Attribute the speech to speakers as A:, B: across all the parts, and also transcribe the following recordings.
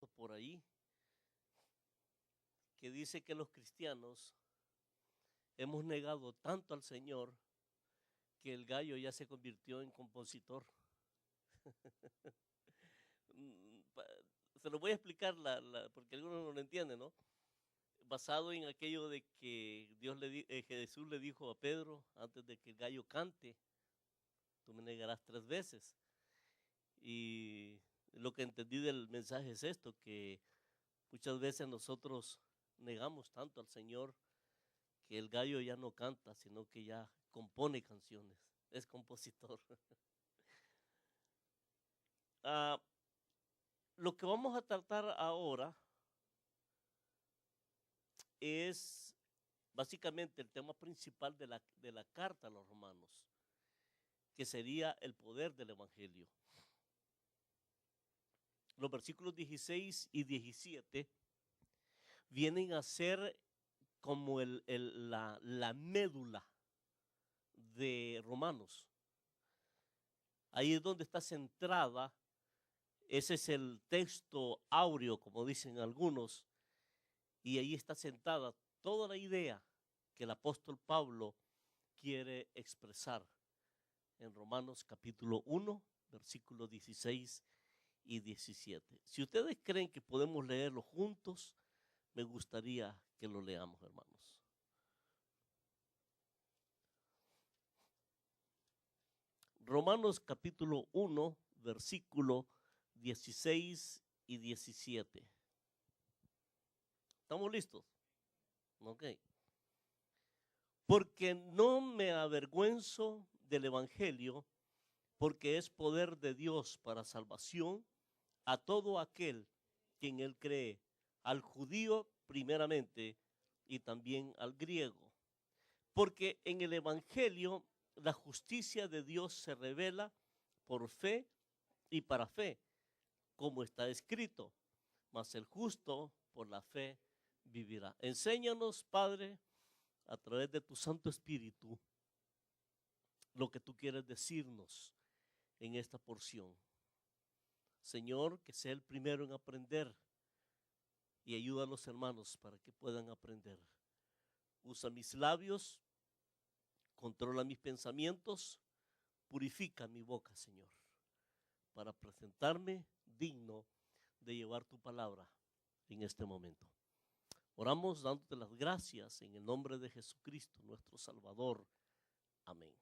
A: por ahí que dice que los cristianos hemos negado tanto al Señor que el gallo ya se convirtió en compositor. Se lo voy a explicar porque algunos no lo entienden, ¿no? Basado en aquello de que Jesús le dijo a Pedro antes de que el gallo cante, tú me negarás 3 veces. Y lo que entendí del mensaje es esto, que muchas veces nosotros negamos tanto al Señor que el gallo ya no canta, sino que ya compone canciones, es compositor. Lo que vamos a tratar ahora es básicamente el tema principal de la carta a los romanos, que sería el poder del evangelio. Los versículos 16 y 17 vienen a ser como la médula de Romanos. Ahí es donde está centrada, ese es el texto áureo, como dicen algunos, y ahí está sentada toda la idea que el apóstol Pablo quiere expresar en Romanos capítulo 1, versículos 16 y 17. Si ustedes creen que podemos leerlo juntos, me gustaría que lo leamos, hermanos. Romanos capítulo 1, versículo 16 y 17. ¿Estamos listos? Ok. Porque no me avergüenzo del evangelio, porque es poder de Dios para salvación a todo aquel que en él cree, al judío primeramente y también al griego. Porque en el evangelio la justicia de Dios se revela por fe y para fe, como está escrito, mas el justo por la fe vivirá. Enséñanos, Padre, a través de tu Santo Espíritu, lo que tú quieres decirnos en esta porción. Señor, que sea el primero en aprender y ayuda a los hermanos para que puedan aprender. Usa mis labios, controla mis pensamientos, purifica mi boca, Señor, para presentarme digno de llevar tu palabra en este momento. Oramos dándote las gracias en el nombre de Jesucristo, nuestro Salvador. Amén.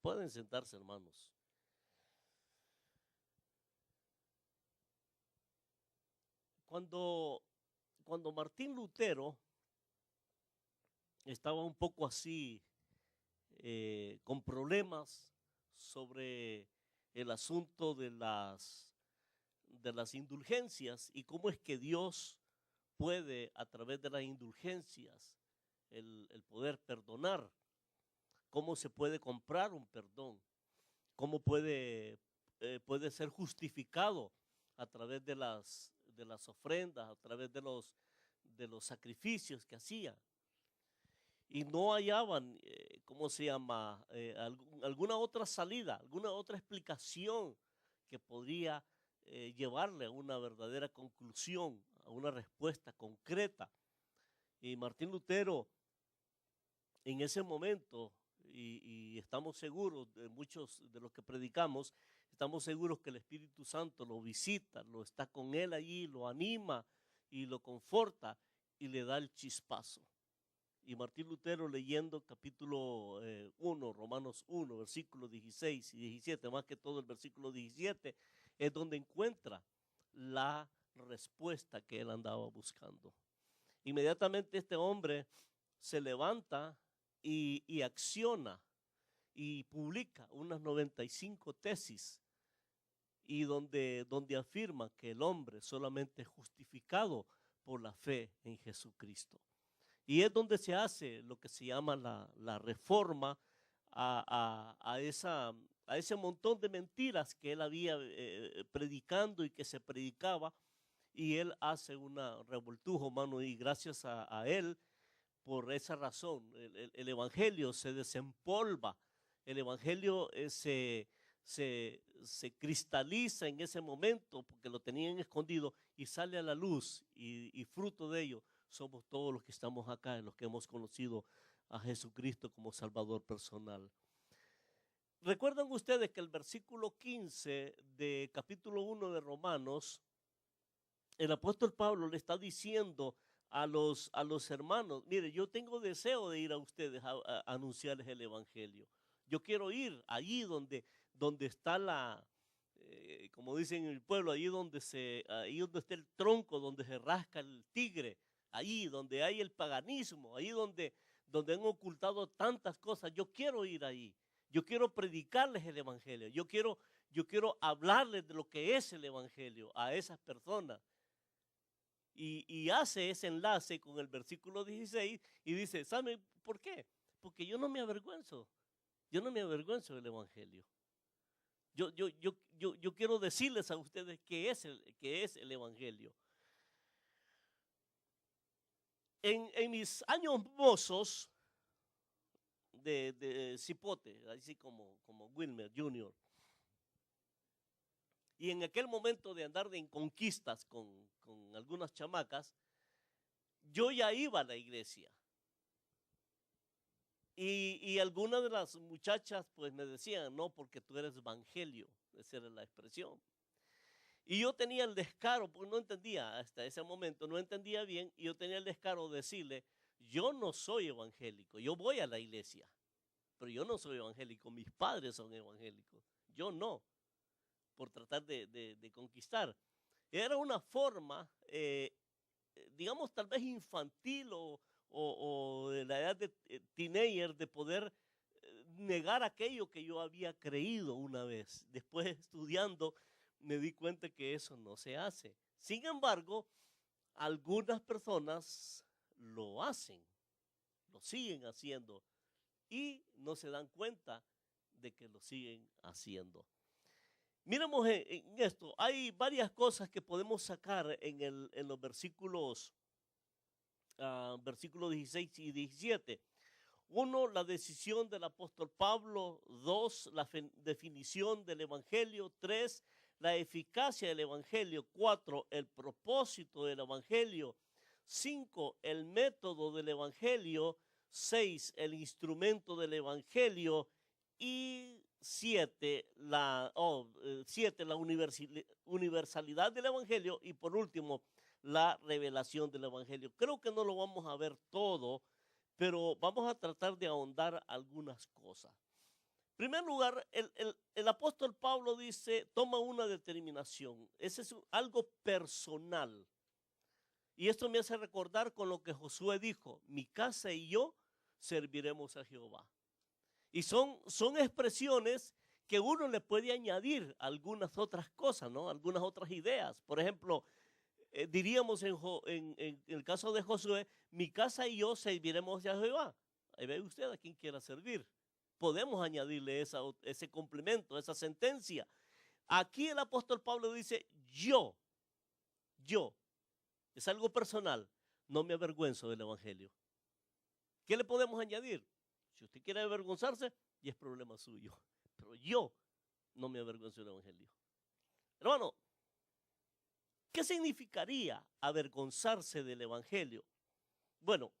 A: Pueden sentarse, hermanos. Cuando Martín Lutero estaba un poco así, con problemas sobre el asunto de las indulgencias y cómo es que Dios puede, a través de las indulgencias, el poder perdonar, cómo se puede comprar un perdón, cómo puede ser justificado a través de las ofrendas, a través de los sacrificios que hacía. Y no hallaban, ¿cómo se llama? Alguna otra salida, alguna otra explicación que podría llevarle a una verdadera conclusión, a una respuesta concreta. Y Martín Lutero, en ese momento, y estamos seguros, de muchos de los que predicamos, estamos seguros que el Espíritu Santo lo visita, lo está con él allí, lo anima y lo conforta y le da el chispazo. Y Martín Lutero, leyendo capítulo 1, Romanos 1, versículos 16 y 17, más que todo el versículo 17, es donde encuentra la respuesta que él andaba buscando. Inmediatamente este hombre se levanta y acciona y publica unas 95 tesis y donde afirma que el hombre solamente es justificado por la fe en Jesucristo. Y es donde se hace lo que se llama la reforma a ese montón de mentiras que él había predicando y que se predicaba, y él hace una revoltujo, hermano, y gracias a él, por esa razón, el evangelio se desempolva, el evangelio se cristaliza en ese momento porque lo tenían escondido y sale a la luz y fruto de ello somos todos los que estamos acá, los que hemos conocido a Jesucristo como Salvador personal. ¿Recuerdan ustedes que el versículo 15 de capítulo 1 de Romanos, el apóstol Pablo le está diciendo a los hermanos, mire, yo tengo deseo de ir a ustedes a anunciarles el evangelio. Yo quiero ir allí donde está como dicen en el pueblo, ahí donde está el tronco, donde se rasca el tigre, allí donde hay el paganismo, ahí donde han ocultado tantas cosas. Yo quiero ir ahí. Yo quiero predicarles el evangelio. Yo quiero hablarles de lo que es el evangelio a esas personas. Y hace ese enlace con el versículo 16 y dice, ¿saben por qué? Porque yo no me avergüenzo. Yo no me avergüenzo del evangelio. Yo quiero decirles a ustedes qué es el evangelio. En mis años mozos de cipote, así como Wilmer Jr., y en aquel momento de andar en conquistas con algunas chamacas, yo ya iba a la iglesia. Y algunas de las muchachas pues me decían, no, porque tú eres evangelio, esa era la expresión. Y yo tenía el descaro, porque no entendía hasta ese momento, no entendía bien, y yo tenía el descaro de decirle, yo no soy evangélico, yo voy a la iglesia, pero yo no soy evangélico, mis padres son evangélicos, yo no, por tratar de conquistar. Era una forma, digamos, tal vez infantil o de la edad de teenager de poder negar aquello que yo había creído una vez. Después estudiando me di cuenta que eso no se hace. Sin embargo, algunas personas lo hacen, lo siguen haciendo y no se dan cuenta de que lo siguen haciendo. Miremos en esto, hay varias cosas que podemos sacar en los versículos 16 y 17. Uno, la decisión del apóstol Pablo. Dos, la definición del evangelio. Tres, la eficacia del evangelio. Cuatro, el propósito del evangelio. Cinco, el método del evangelio. Seis, el instrumento del evangelio. Y siete, la universalidad del evangelio. Y por último, la revelación del evangelio. Creo que no lo vamos a ver todo, pero vamos a tratar de ahondar algunas cosas. En primer lugar, el apóstol Pablo dice, toma una determinación. Ese es algo personal. Y esto me hace recordar con lo que Josué dijo, mi casa y yo serviremos a Jehová. Y son expresiones que uno le puede añadir algunas otras cosas, ¿no? Algunas otras ideas. Por ejemplo, diríamos en el caso de Josué, mi casa y yo serviremos a Jehová. Ahí ve usted a quien quiera servir. Podemos añadirle ese complemento, esa sentencia. Aquí el apóstol Pablo dice, yo, es algo personal, no me avergüenzo del evangelio. ¿Qué le podemos añadir? Si usted quiere avergonzarse, y es problema suyo. Pero yo no me avergüenzo del evangelio. Hermano, ¿qué significaría avergonzarse del evangelio? Bueno,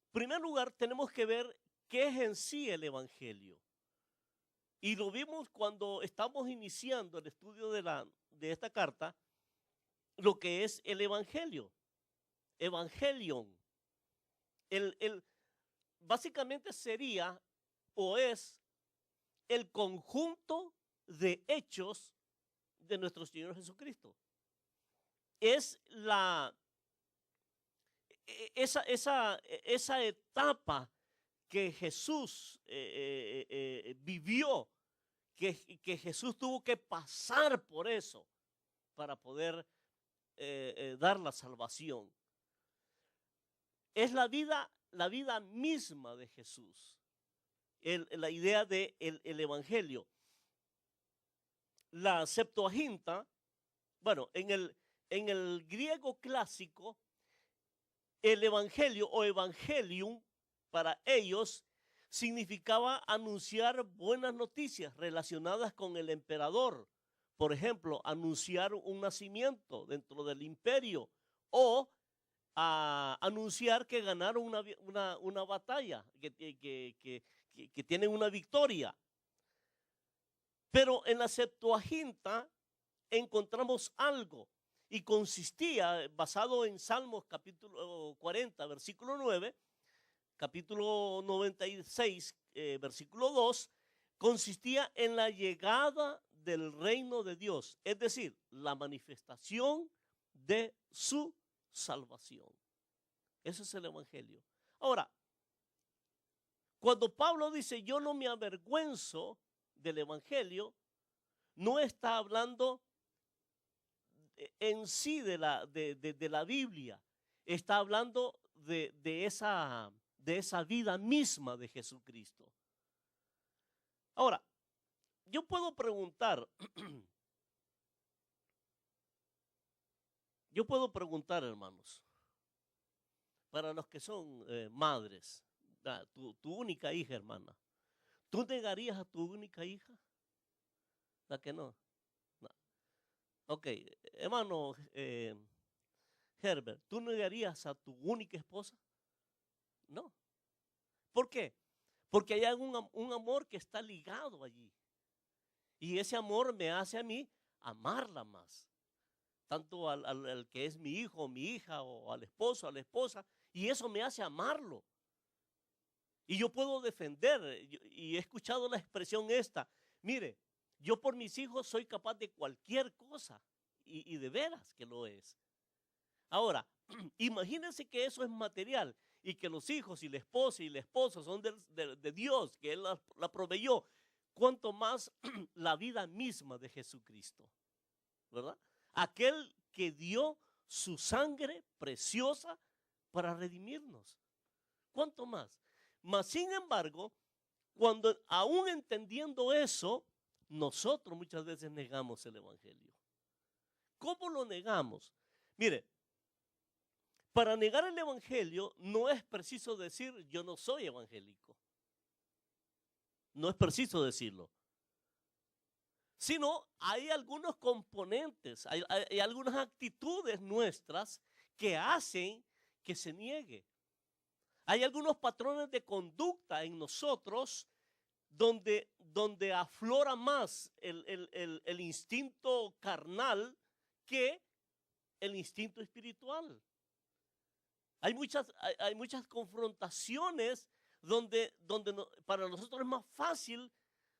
A: en primer lugar tenemos que ver qué es en sí el evangelio. Y lo vimos cuando estamos iniciando el estudio de esta carta, lo que es el evangelio, evangelion. Básicamente sería o es el conjunto de hechos de nuestro Señor Jesucristo. Es esa etapa que Jesús vivió, que Jesús tuvo que pasar por eso para poder dar la salvación. Es la vida misma de Jesús, la idea del evangelio. La Septuaginta, bueno, en el griego clásico, el evangelio o evangelium para ellos significaba anunciar buenas noticias relacionadas con el emperador. Por ejemplo, anunciar un nacimiento dentro del imperio o anunciar que ganaron una batalla, que tienen una victoria. Pero en la Septuaginta encontramos algo y consistía, basado en Salmos capítulo 40, versículo 9, capítulo 96, versículo 2, consistía en la llegada del reino de Dios, es decir, la manifestación de su salvación. Ese es el evangelio. Ahora, cuando Pablo dice yo no me avergüenzo del evangelio, no está hablando en sí de la Biblia, está hablando de esa vida misma de Jesucristo. Ahora, yo puedo preguntar, hermanos, para los que son madres, tu única hija, hermana, ¿tú negarías a tu única hija? ¿La que no? No. Ok, hermano Herbert, ¿tú negarías a tu única esposa? No. ¿Por qué? Porque hay un amor que está ligado allí. Y ese amor me hace a mí amarla más. Tanto al que es mi hijo o mi hija, o al esposo, a la esposa. Y eso me hace amarlo. Y yo puedo defender, y he escuchado la expresión esta, mire, yo por mis hijos soy capaz de cualquier cosa. Y de veras que lo es. Ahora, imagínense que eso es material y que los hijos y la esposa son de Dios, que Él la proveyó. Cuanto más la vida misma de Jesucristo, ¿verdad? Aquel que dio su sangre preciosa para redimirnos. ¿Cuánto más? Mas, sin embargo, cuando aún entendiendo eso, nosotros muchas veces negamos el evangelio. ¿Cómo lo negamos? Mire, para negar el evangelio no es preciso decir yo no soy evangélico. No es preciso decirlo. Sino hay algunos componentes, hay algunas actitudes nuestras que hacen que se niegue. Hay algunos patrones de conducta en nosotros donde aflora más el instinto carnal que el instinto espiritual. Hay muchas confrontaciones donde para nosotros es más fácil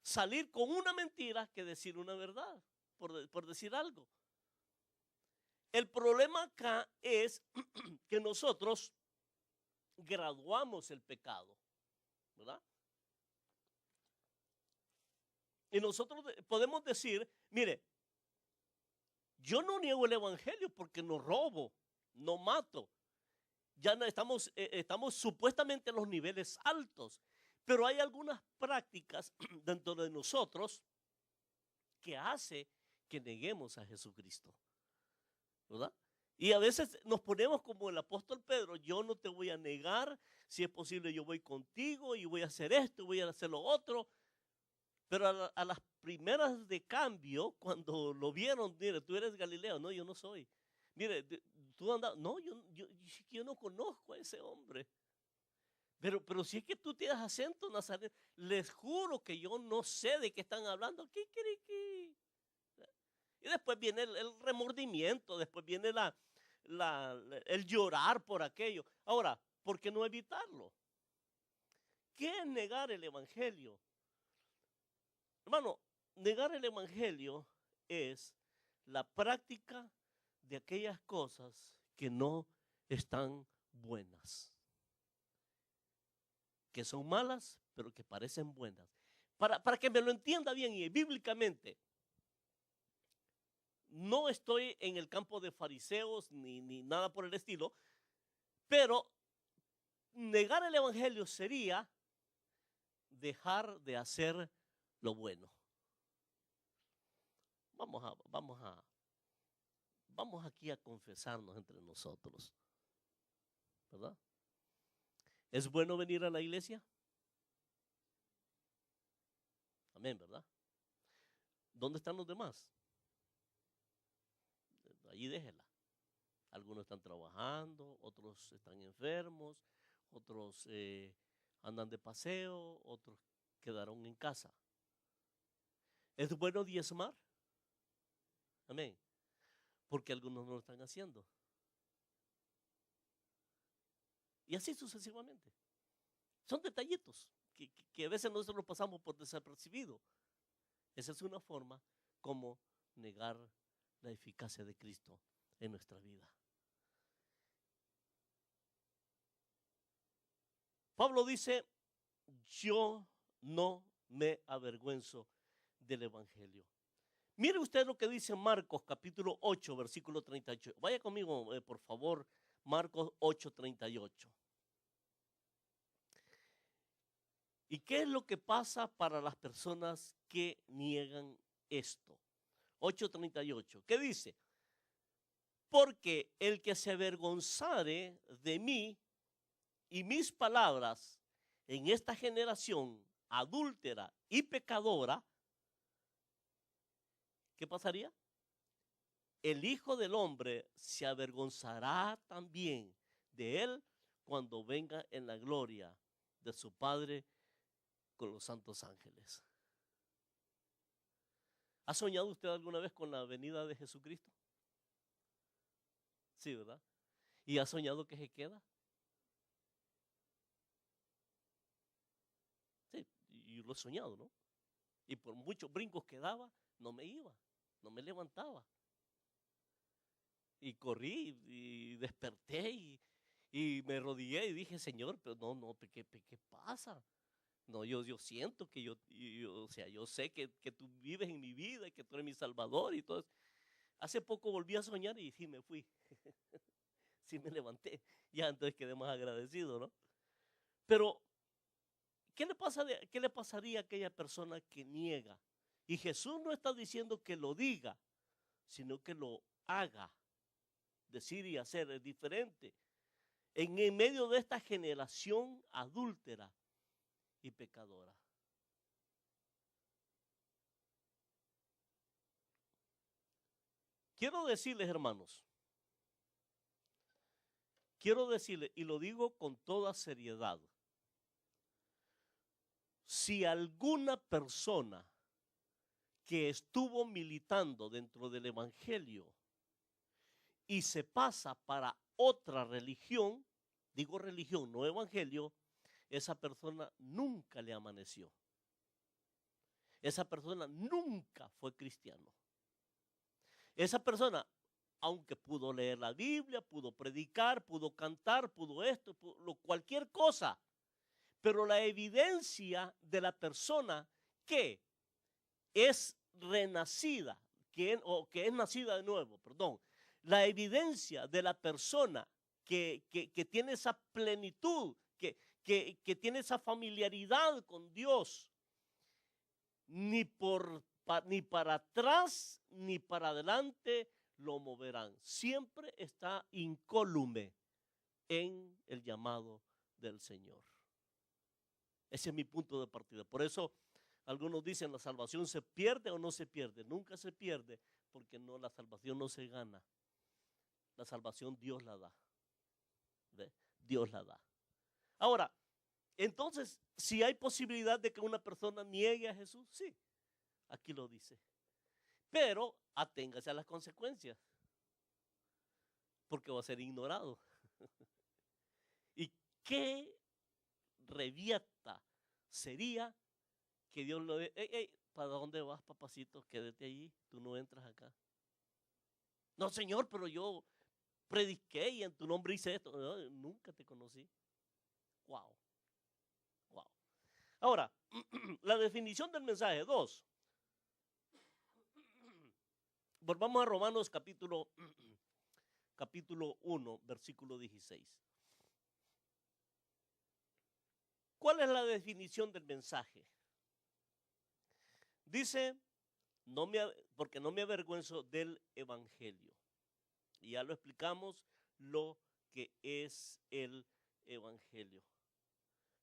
A: salir con una mentira que decir una verdad, por decir algo. El problema acá es que nosotros graduamos el pecado, ¿verdad? Y nosotros podemos decir, mire, yo no niego el evangelio porque no robo, no mato. Ya no estamos supuestamente en los niveles altos, pero hay algunas prácticas dentro de nosotros que hace que neguemos a Jesucristo, ¿verdad? Y a veces nos ponemos como el apóstol Pedro, yo no te voy a negar, si es posible yo voy contigo y voy a hacer esto, voy a hacer lo otro, pero a las primeras de cambio, cuando lo vieron, mire, tú eres Galileo, no, yo no soy. Mire, tú andas, no, yo no conozco a ese hombre. Pero si es que tú tienes acento nazareno, les juro que yo no sé de qué están hablando. ¿Qué? Y después viene el remordimiento, después viene el llorar por aquello. Ahora, ¿por qué no evitarlo? ¿Qué es negar el evangelio? Hermano, negar el evangelio es la práctica de aquellas cosas que no están buenas, que son malas, pero que parecen buenas. Para que me lo entienda bien y bíblicamente, no estoy en el campo de fariseos ni nada por el estilo, pero negar el evangelio sería dejar de hacer lo bueno. Vamos aquí a confesarnos entre nosotros, ¿verdad? ¿Es bueno venir a la iglesia? Amén, ¿verdad? ¿Dónde están los demás? Allí déjela. Algunos están trabajando, otros están enfermos, otros andan de paseo, otros quedaron en casa. ¿Es bueno diezmar? Amén. Porque algunos no lo están haciendo. Y así sucesivamente. Son detallitos que a veces nosotros lo pasamos por desapercibido. Esa es una forma como negar la eficacia de Cristo en nuestra vida. Pablo dice, yo no me avergüenzo del Evangelio. Mire usted lo que dice Marcos capítulo 8, versículo 38. Vaya conmigo, por favor, Marcos 8, 38. ¿Y qué es lo que pasa para las personas que niegan esto? 8:38. ¿Qué dice? Porque el que se avergonzare de mí y mis palabras en esta generación adúltera y pecadora, ¿qué pasaría? El Hijo del Hombre se avergonzará también de él cuando venga en la gloria de su Padre con los santos ángeles. ¿Ha soñado usted alguna vez con la venida de Jesucristo? Sí, ¿verdad? ¿Y ha soñado que se queda? Sí, yo lo he soñado, ¿no? Y por muchos brincos que daba, no me iba, no me levantaba. Y corrí y desperté y me rodillé y dije, Señor, pero no, ¿qué pasa? No, yo siento que o sea, yo sé que tú vives en mi vida y que tú eres mi salvador y todo eso. Hace poco volví a soñar y sí me fui. Sí me levanté. Ya entonces quedé más agradecido, ¿no? Pero, ¿qué le pasaría a aquella persona que niega? Y Jesús no está diciendo que lo diga, sino que lo haga. Decir y hacer es diferente. En medio de esta generación adúltera y pecadora. Quiero decirles, hermanos, y lo digo con toda seriedad, si alguna persona que estuvo militando dentro del Evangelio y se pasa para otra religión, digo religión, no evangelio, esa persona nunca le amaneció. Esa persona nunca fue cristiano. Esa persona, aunque pudo leer la Biblia, pudo predicar, pudo cantar, pudo esto, cualquier cosa, pero la evidencia de la persona que es renacida, o que es nacida de nuevo, perdón, la evidencia de la persona que tiene esa plenitud, que tiene esa familiaridad con Dios, ni para atrás ni para adelante lo moverán. Siempre está incólume en el llamado del Señor. Ese es mi punto de partida. Por eso algunos dicen, la salvación se pierde o no se pierde. Nunca se pierde, porque no, la salvación no se gana. La salvación Dios la da. ¿Ve? Dios la da. Ahora, entonces, si hay posibilidad de que una persona niegue a Jesús, sí, aquí lo dice. Pero aténgase a las consecuencias, porque va a ser ignorado. ¿Y qué revienta sería que Dios lo dé? Ey, ¿para dónde vas, papacito? Quédate allí, tú no entras acá. No, Señor, pero yo prediqué y en tu nombre hice esto. No, nunca te conocí. Wow. Wow. Ahora, la definición del mensaje 2. Volvamos a Romanos capítulo 1, versículo 16. ¿Cuál es la definición del mensaje? Dice, porque no me avergüenzo del evangelio. Y ya lo explicamos lo que es el evangelio.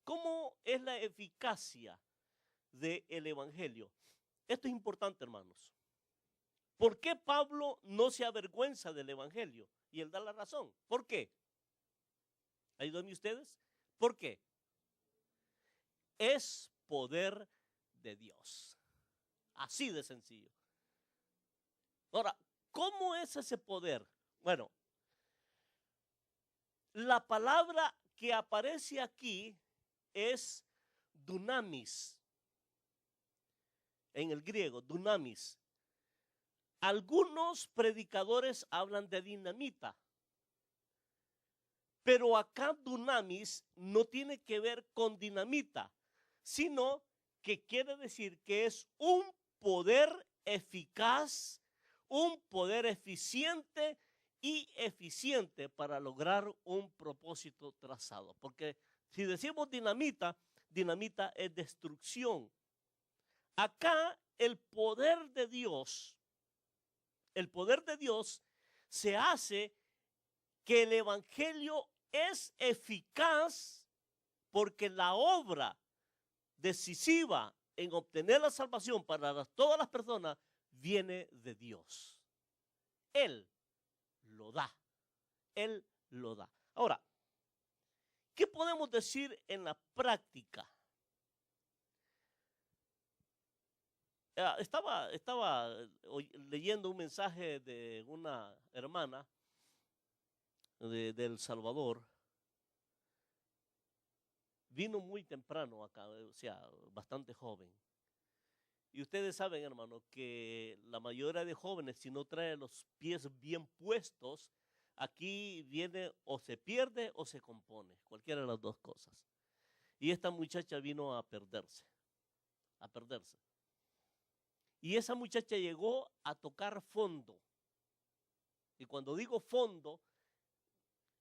A: ¿Cómo es la eficacia del Evangelio. Esto es importante, hermanos. ¿Por qué Pablo no se avergüenza del Evangelio? Y él da la razón. ¿Por qué? Ayúdenme ustedes. ¿Por qué? Es poder de Dios. Así de sencillo. Ahora, ¿cómo es ese poder? Bueno, la palabra que aparece aquí es dunamis. En el griego, dunamis. Algunos predicadores hablan de dinamita, pero acá dunamis no tiene que ver con dinamita, sino que quiere decir que es un poder eficaz, un poder eficiente y eficiente para lograr un propósito trazado. Porque si decimos dinamita, dinamita es destrucción. Acá el poder de Dios se hace que el Evangelio es eficaz porque la obra decisiva en obtener la salvación para todas las personas viene de Dios. Él lo da. Él lo da. Ahora, ¿qué podemos decir en la práctica? Estaba leyendo un mensaje de una hermana de El Salvador. Vino muy temprano acá, o sea, bastante joven. Y ustedes saben, hermano, que la mayoría de jóvenes, si no trae los pies bien puestos, aquí viene o se pierde o se compone, cualquiera de las dos cosas. Y esta muchacha vino a perderse. Y esa muchacha llegó a tocar fondo. Y cuando digo fondo,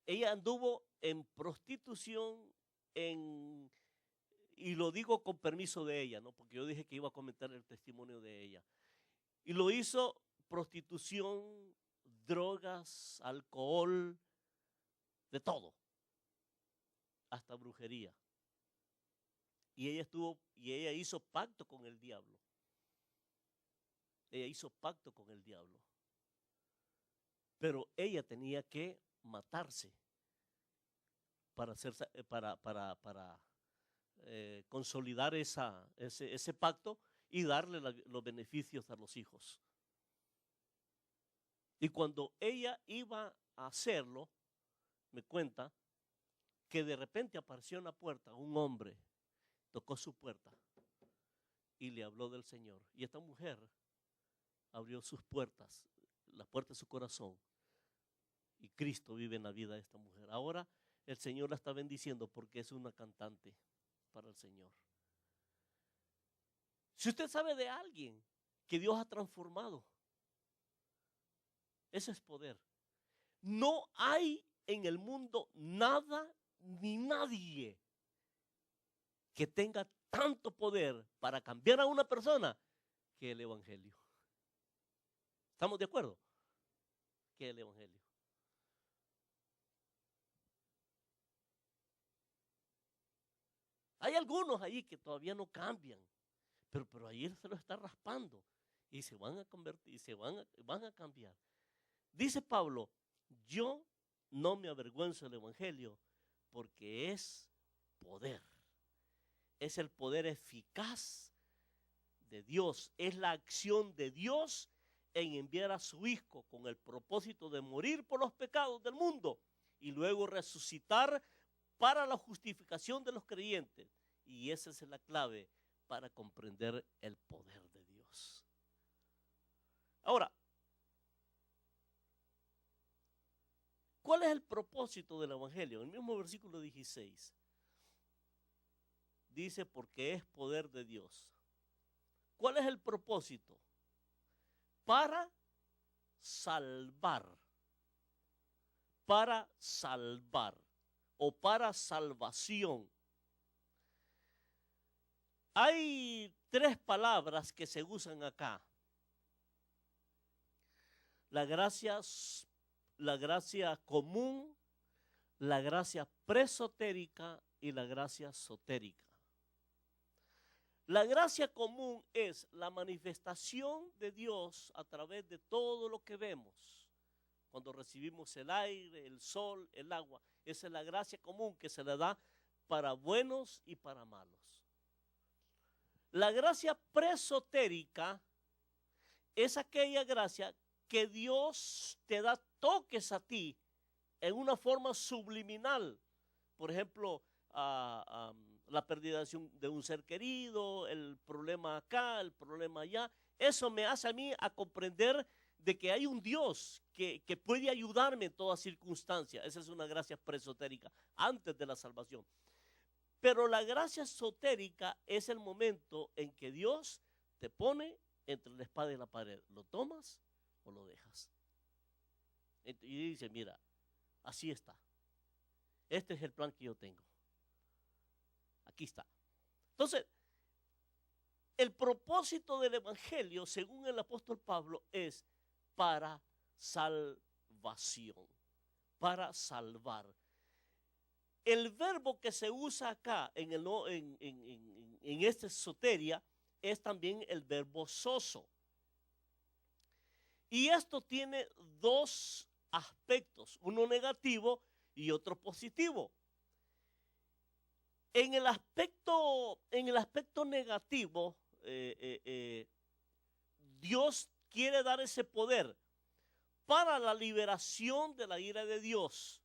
A: ella anduvo en prostitución, y lo digo con permiso de ella, ¿no? Porque yo dije que iba a comentar el testimonio de ella. Y lo hizo prostitución, drogas, alcohol, de todo, hasta brujería. Y ella hizo pacto con el diablo. Ella hizo pacto con el diablo. Pero ella tenía que matarse para consolidar ese pacto y darle los beneficios a los hijos. Y cuando ella iba a hacerlo, me cuenta que de repente apareció en la puerta un hombre, tocó su puerta y le habló del Señor. Y esta mujer abrió sus puertas, la puerta de su corazón, y Cristo vive en la vida de esta mujer. Ahora el Señor la está bendiciendo porque es una cantante para el Señor. Si usted sabe de alguien que Dios ha transformado, ese es poder. No hay en el mundo nada ni nadie que tenga tanto poder para cambiar a una persona que el Evangelio. ¿Estamos de acuerdo? Que el Evangelio. Hay algunos ahí que todavía no cambian, pero ahí se lo está raspando y se van a convertir, y van a cambiar. Dice Pablo, yo no me avergüenzo del Evangelio porque es poder. Es el poder eficaz de Dios. Es la acción de Dios en enviar a su Hijo con el propósito de morir por los pecados del mundo y luego resucitar para la justificación de los creyentes. Y esa es la clave para comprender el poder de Dios. Ahora, ¿cuál es el propósito del Evangelio? En el mismo versículo 16 dice, porque es poder de Dios. ¿Cuál es el propósito? Para salvar o para salvación. Hay tres palabras que se usan acá. La gracia común, la gracia presotérica y la gracia sotérica. La gracia común es la manifestación de Dios a través de todo lo que vemos. Cuando recibimos el aire, el sol, el agua, esa es la gracia común que se le da para buenos y para malos. La gracia presotérica es aquella gracia que Dios te da toques a ti en una forma subliminal. Por ejemplo, la pérdida de un ser querido, el problema acá, el problema allá. Eso me hace a mí a comprender de que hay un Dios que puede ayudarme en toda circunstancia. Esa es una gracia presotérica antes de la salvación. Pero la gracia esotérica es el momento en que Dios te pone entre la espada y la pared. ¿Lo tomas o lo dejas? Y dice, mira, así está. Este es el plan que yo tengo. Aquí está. Entonces, el propósito del evangelio, según el apóstol Pablo, es para salvación, para salvar. El verbo que se usa acá en esta soteria es también el verbo sozo. Y esto tiene dos aspectos, uno negativo y otro positivo. En el aspecto negativo, Dios quiere dar ese poder para la liberación de la ira de Dios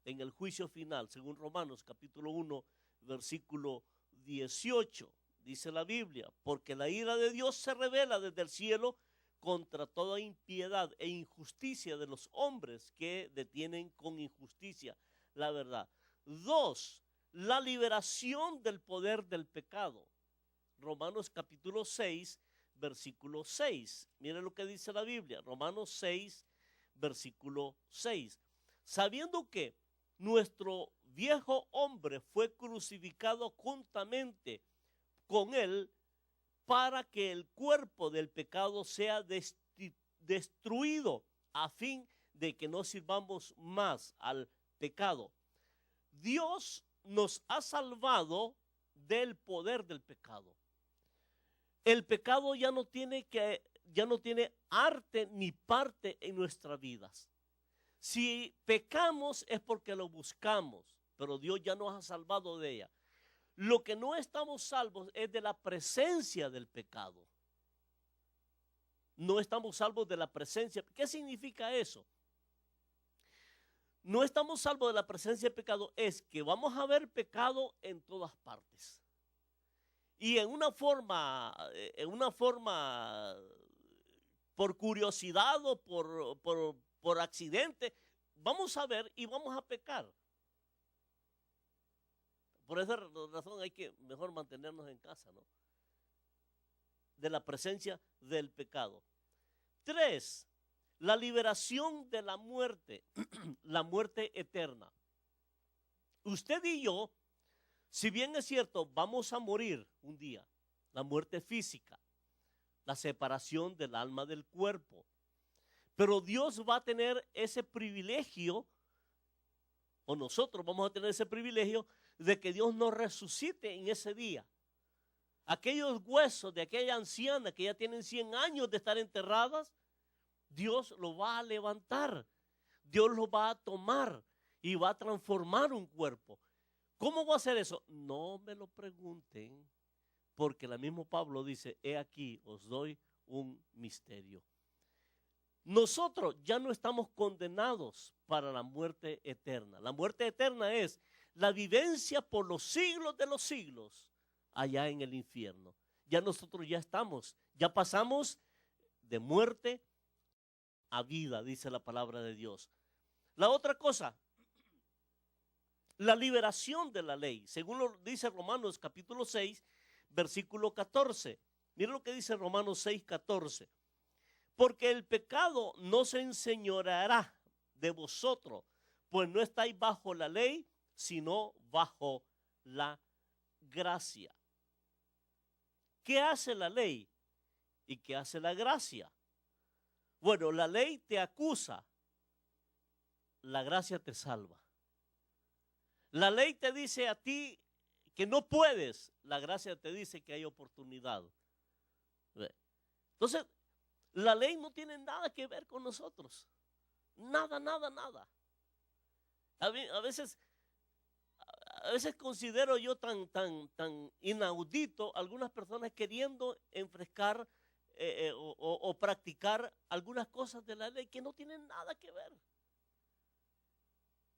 A: en el juicio final, según Romanos capítulo 1, versículo 18. Dice la Biblia, porque la ira de Dios se revela desde el cielo contra toda impiedad e injusticia de los hombres que detienen con injusticia la verdad. 2. La liberación del poder del pecado. Romanos capítulo 6, versículo 6. Miren lo que dice la Biblia. Romanos 6, versículo 6. Sabiendo que nuestro viejo hombre fue crucificado juntamente con él para que el cuerpo del pecado sea destruido a fin de que no sirvamos más al pecado. Dios nos ha salvado del poder del pecado. El pecado ya no tiene arte ni parte en nuestras vidas. Si pecamos es porque lo buscamos, pero Dios ya nos ha salvado de ella. Lo que no estamos salvos es de la presencia del pecado. No estamos salvos de la presencia. ¿Qué significa eso? No estamos salvos de la presencia del pecado. Es que vamos a ver pecado en todas partes. Y en una forma por curiosidad o por accidente, vamos a ver y vamos a pecar. Por esa razón hay que mejor mantenernos en casa, ¿no? De la presencia del pecado. 3. La liberación de la muerte, la muerte eterna. Usted y yo, si bien es cierto, vamos a morir un día, la muerte física, la separación del alma del cuerpo, pero Dios va a tener ese privilegio, o nosotros vamos a tener ese privilegio de que Dios nos resucite en ese día. Aquellos huesos de aquella anciana que ya tienen 100 años de estar enterradas, Dios lo va a levantar, Dios lo va a tomar y va a transformar un cuerpo. ¿Cómo va a hacer eso? No me lo pregunten, porque el mismo Pablo dice, he aquí, os doy un misterio. Nosotros ya no estamos condenados para la muerte eterna. La muerte eterna es la vivencia por los siglos de los siglos allá en el infierno. Ya nosotros ya pasamos de muerte a vida, dice la palabra de Dios. La otra cosa, la liberación de la ley, según lo dice Romanos capítulo 6, versículo 14. Miren lo que dice Romanos 6, 14. Porque el pecado no se enseñoreará de vosotros, pues no estáis bajo la ley, sino bajo la gracia. ¿Qué hace la ley y qué hace la gracia? Bueno, la ley te acusa, la gracia te salva. La ley te dice a ti que no puedes, la gracia te dice que hay oportunidad. Entonces, la ley no tiene nada que ver con nosotros. Nada, nada, nada. A veces considero yo tan inaudito algunas personas queriendo enfrescar o practicar algunas cosas de la ley que no tienen nada que ver.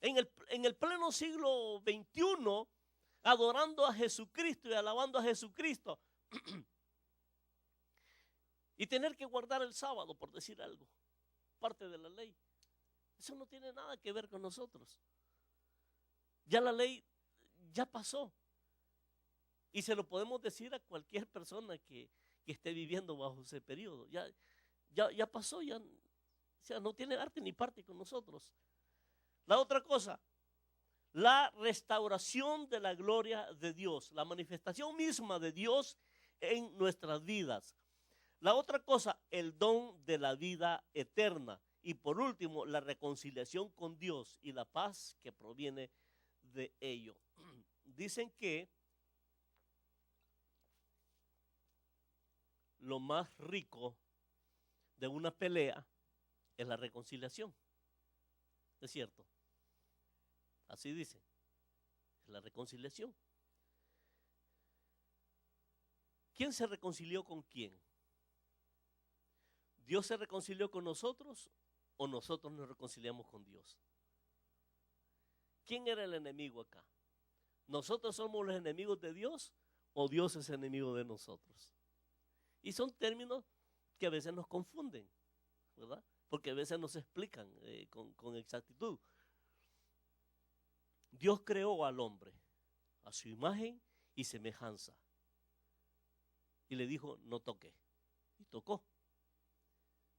A: En el pleno siglo XXI, adorando a Jesucristo y alabando a Jesucristo, y tener que guardar el sábado, por decir algo, parte de la ley. Eso no tiene nada que ver con nosotros. Ya la ley ya pasó. Y se lo podemos decir a cualquier persona que esté viviendo bajo ese periodo. Ya pasó, o sea, no tiene arte ni parte con nosotros. La otra cosa, la restauración de la gloria de Dios, la manifestación misma de Dios en nuestras vidas. La otra cosa, el don de la vida eterna. Y por último, la reconciliación con Dios y la paz que proviene de ello. Dicen que lo más rico de una pelea es la reconciliación. ¿Es cierto? Así dice, es la reconciliación. ¿Quién se reconcilió con quién? ¿Dios se reconcilió con nosotros o nosotros nos reconciliamos con Dios? ¿Quién era el enemigo acá? ¿Nosotros somos los enemigos de Dios o Dios es enemigo de nosotros? Y son términos que a veces nos confunden, ¿verdad? Porque a veces no se explican con exactitud. Dios creó al hombre a su imagen y semejanza. Y le dijo, no toque. Y tocó.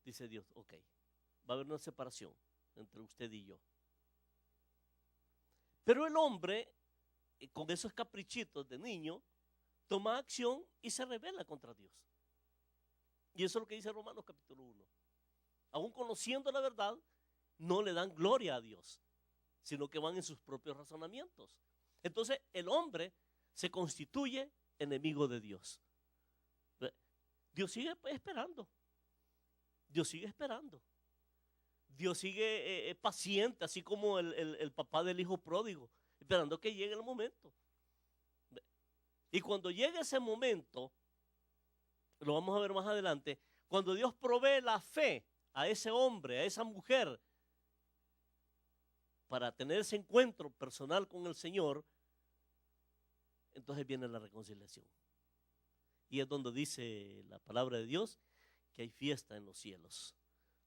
A: Dice Dios, ok, va a haber una separación entre usted y yo. Pero el hombre, con esos caprichitos de niño, toma acción y se rebela contra Dios. Y eso es lo que dice Romanos capítulo 1. Aún conociendo la verdad, no le dan gloria a Dios, sino que van en sus propios razonamientos. Entonces el hombre se constituye enemigo de Dios. Dios sigue esperando. Dios sigue esperando. Dios sigue paciente, así como el papá del hijo pródigo, esperando que llegue el momento. Y cuando llegue ese momento, lo vamos a ver más adelante, cuando Dios provee la fe a ese hombre, a esa mujer, para tener ese encuentro personal con el Señor, entonces viene la reconciliación. Y es donde dice la palabra de Dios que hay fiesta en los cielos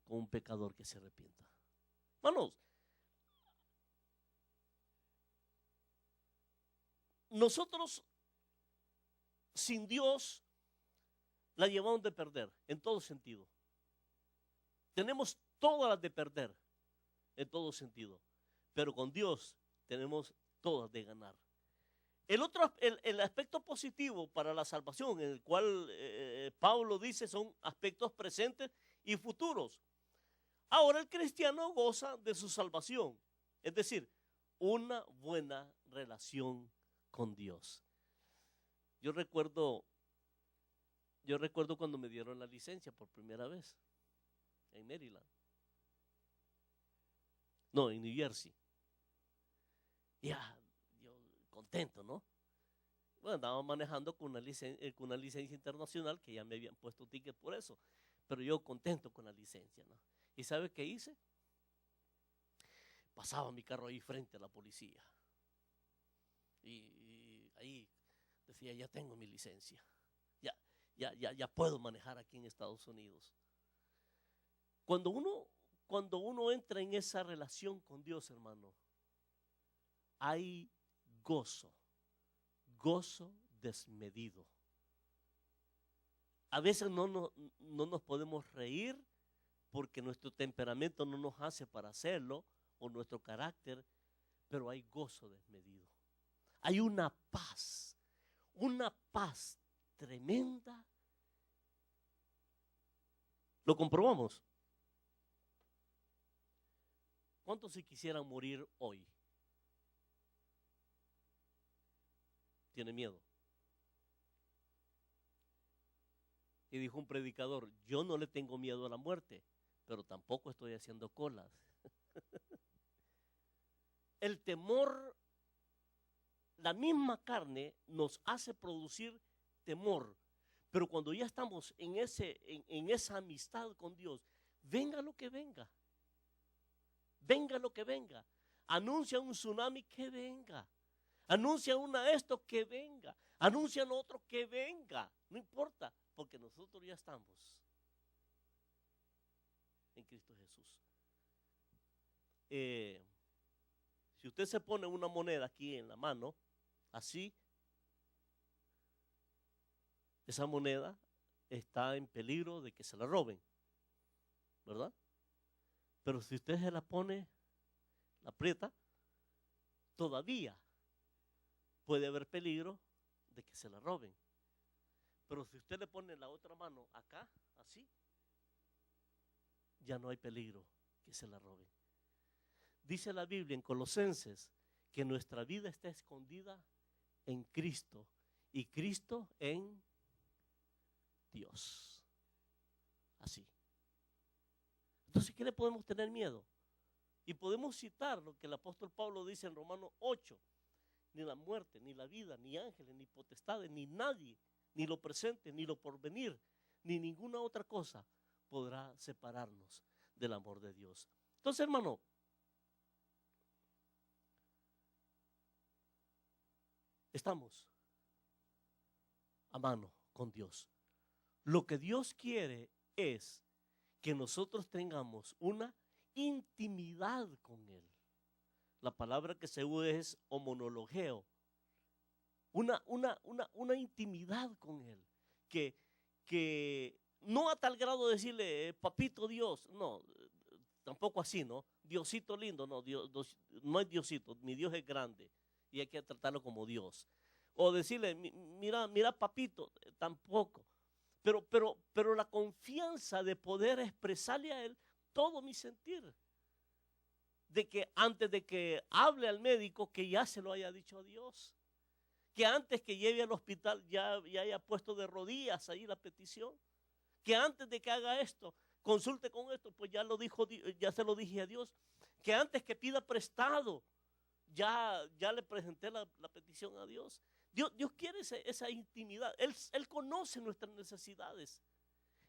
A: con un pecador que se arrepienta. Hermanos, nosotros sin Dios la llevamos de perder en todo sentido. Tenemos todas las de perder en todo sentido, pero con Dios tenemos todas de ganar. El aspecto positivo para la salvación, en el cual Pablo dice son aspectos presentes y futuros. Ahora el cristiano goza de su salvación, es decir, una buena relación con Dios. Yo recuerdo cuando me dieron la licencia por primera vez en Maryland. No, en New Jersey. Ya, yo contento, ¿no? Bueno, andaba manejando con una licencia internacional que ya me habían puesto ticket por eso, pero yo contento con la licencia, ¿no? ¿Y sabe qué hice? Pasaba mi carro ahí frente a la policía. Y ahí decía, ya tengo mi licencia. Ya puedo manejar aquí en Estados Unidos. Cuando uno entra en esa relación con Dios, hermano, hay gozo desmedido. A veces no nos podemos reír porque nuestro temperamento no nos hace para hacerlo, o nuestro carácter, pero hay gozo desmedido. Hay una paz tremenda. Lo comprobamos. ¿Cuántos se quisieran morir hoy? tiene miedo. Y dijo un predicador, yo no le tengo miedo a la muerte, pero tampoco estoy haciendo colas. El temor, la misma carne nos hace producir temor, pero cuando ya estamos en esa amistad con Dios, venga lo que venga, venga lo que venga, anuncia un tsunami que venga, anuncia esto que venga, anuncia lo otro que venga, no importa, porque nosotros ya estamos en Cristo Jesús. Si usted se pone una moneda aquí en la mano, así, esa moneda está en peligro de que se la roben, ¿verdad? Pero si usted se la pone, la aprieta, todavía puede haber peligro de que se la roben. Pero si usted le pone la otra mano acá, así, ya no hay peligro que se la roben. Dice la Biblia en Colosenses que nuestra vida está escondida en Cristo y Cristo en Dios. Así. Entonces, ¿qué le podemos tener miedo? Y podemos citar lo que el apóstol Pablo dice en Romanos 8. Ni la muerte, ni la vida, ni ángeles, ni potestades, ni nadie, ni lo presente, ni lo porvenir, ni ninguna otra cosa podrá separarnos del amor de Dios. Entonces, hermano, estamos a mano con Dios. Lo que Dios quiere es que nosotros tengamos una intimidad con Él. La palabra que se usa es homonologeo. Una intimidad con Él. Que no a tal grado de decirle, papito Dios, no, tampoco así, ¿no? Diosito lindo, no, no es Diosito, mi Dios es grande y hay que tratarlo como Dios. O decirle, mira papito, tampoco. Pero la confianza de poder expresarle a Él todo mi sentir. De que antes de que hable al médico, que ya se lo haya dicho a Dios. Que antes que lleve al hospital ya haya puesto de rodillas ahí la petición. Que antes de que haga esto, consulte con esto, pues ya se lo dije a Dios. Que antes que pida prestado, ya le presenté la petición a Dios. Dios quiere esa intimidad. Él conoce nuestras necesidades.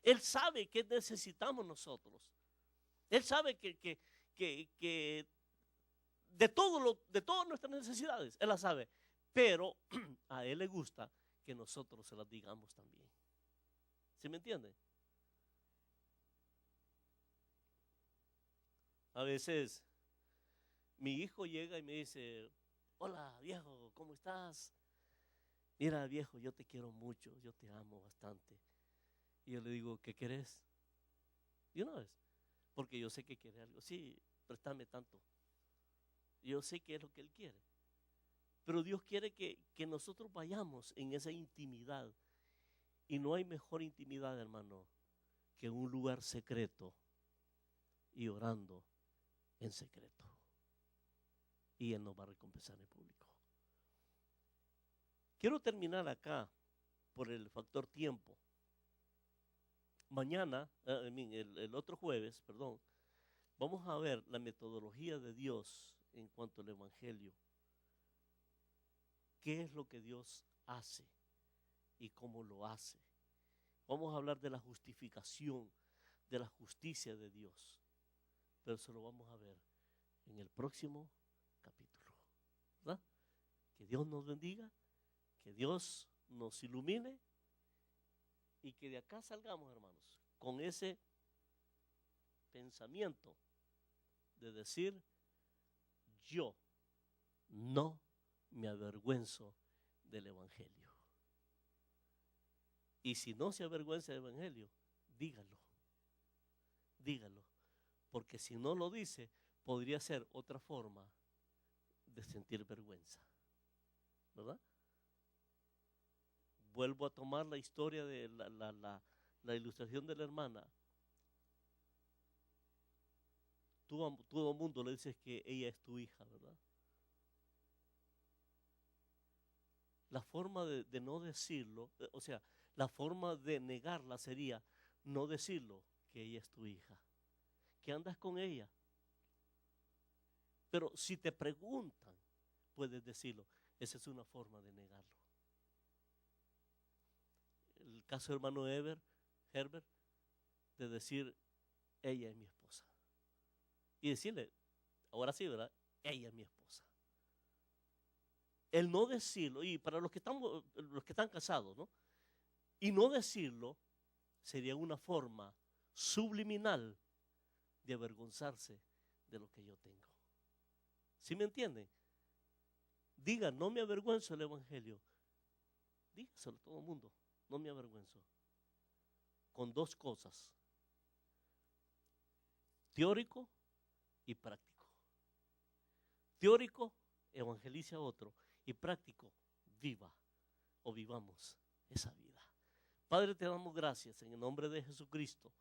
A: Él sabe qué necesitamos nosotros. Él sabe que de todas nuestras necesidades, Él las sabe. Pero a Él le gusta que nosotros se las digamos también. ¿Sí me entiende? A veces mi hijo llega y me dice, hola viejo, ¿cómo estás? Mira viejo, yo te quiero mucho, yo te amo bastante. Y yo le digo, ¿qué querés? Y una vez, porque yo sé que quiere algo. Sí, préstame tanto. Yo sé que es lo que Él quiere. Pero Dios quiere que nosotros vayamos en esa intimidad. Y no hay mejor intimidad, hermano, que un lugar secreto y orando en secreto. Y Él nos va a recompensar en público. Quiero terminar acá por el factor tiempo. Mañana, el otro jueves, perdón, vamos a ver la metodología de Dios en cuanto al Evangelio. ¿Qué es lo que Dios hace y cómo lo hace? Vamos a hablar de la justificación, de la justicia de Dios. Pero eso lo vamos a ver en el próximo capítulo, ¿verdad? Que Dios nos bendiga, que Dios nos ilumine y que de acá salgamos, hermanos, con ese pensamiento de decir, yo no me avergüenzo del Evangelio. Y si no se avergüenza del Evangelio, dígalo, porque si no lo dice, podría ser otra forma de sentir vergüenza, ¿verdad? Vuelvo a tomar la historia de la ilustración de la hermana. Todo el mundo le dices que ella es tu hija, ¿verdad? La forma de no decirlo, o sea, la forma de negarla sería no decirlo, que ella es tu hija, que andas con ella. Pero si te preguntan, puedes decirlo. Esa es una forma de negarlo. El caso del hermano Herbert, de decir, ella es mi esposa. Y decirle, ahora sí, ¿verdad? Ella es mi esposa. El no decirlo, y para los que están casados, ¿no? Y no decirlo sería una forma subliminal de avergonzarse de lo que yo tengo. ¿Sí me entienden? Digan, no me avergüenzo del evangelio. Dígaselo a todo el mundo, no me avergüenzo. Con dos cosas: teórico y práctico. Teórico, evangelice a otro, y práctico, viva o vivamos esa vida. Padre, te damos gracias en el nombre de Jesucristo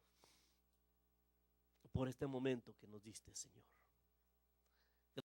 A: por este momento que nos diste, Señor.